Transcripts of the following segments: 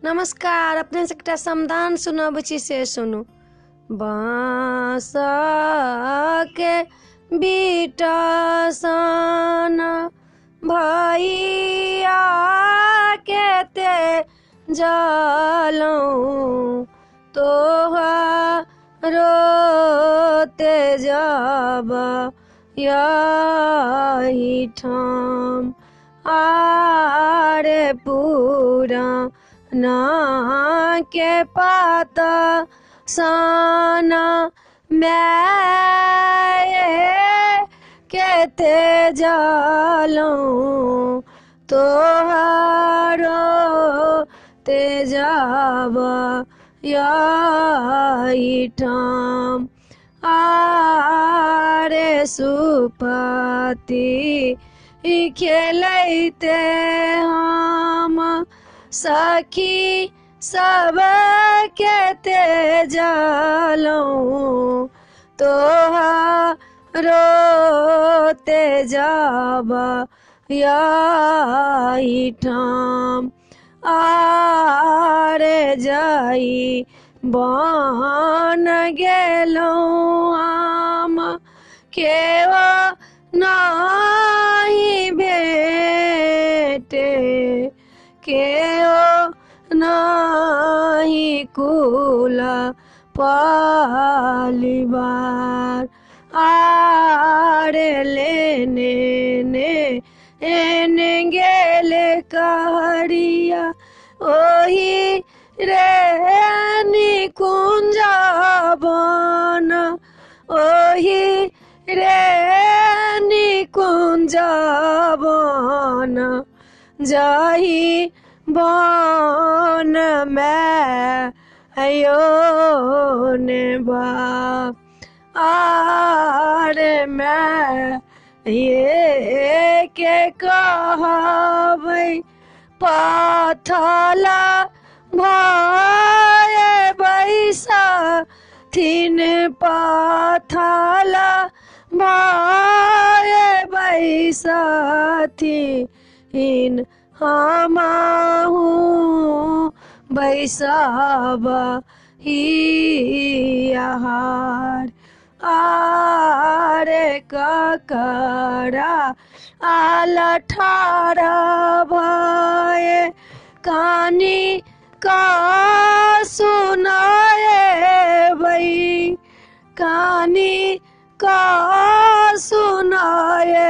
नमस्कार। अपने से एकटा समदान सुनब छी से सुनू। बाँस के बीटा सन भैया केते जलऊं तोहरो तेजब यही ठाम आरे पूरा ना के पाता साना मैं केते जलऊं तोहरो तेजब यही ठाम आरे सुपति खेलते हम सखी सब केते जलऊं तोहरो तेजब यही ठाम आरे जाई बन गेलऊं हम केवा नहीं भेटे केओ नहीं कुला परिवार आरे लेने ने एने गेले कहरिया ओही रे निकुंजा बन ओही रे निकुंजा बन जाही बन में अयो ने बाप आरे मैं ये के कहबै पथला भाए बैसा थिन पथला भाए बैसा थिन हमाहू बैसाब ही आहार आरे ककरा आला ठारा भये कानी का सुनाए बई कानी का सुनाए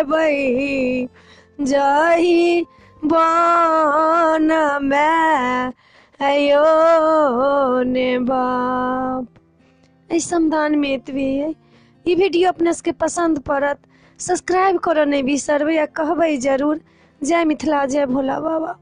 बई जही बन में अयो ने बाप। इस समदान में एतबे है। ये वीडियो अपने सबके पसंद पड़त सब्सक्राइब करो नहीं बिसरबे आ कहबै जरूर। जय मिथिला जय भोला बाबा।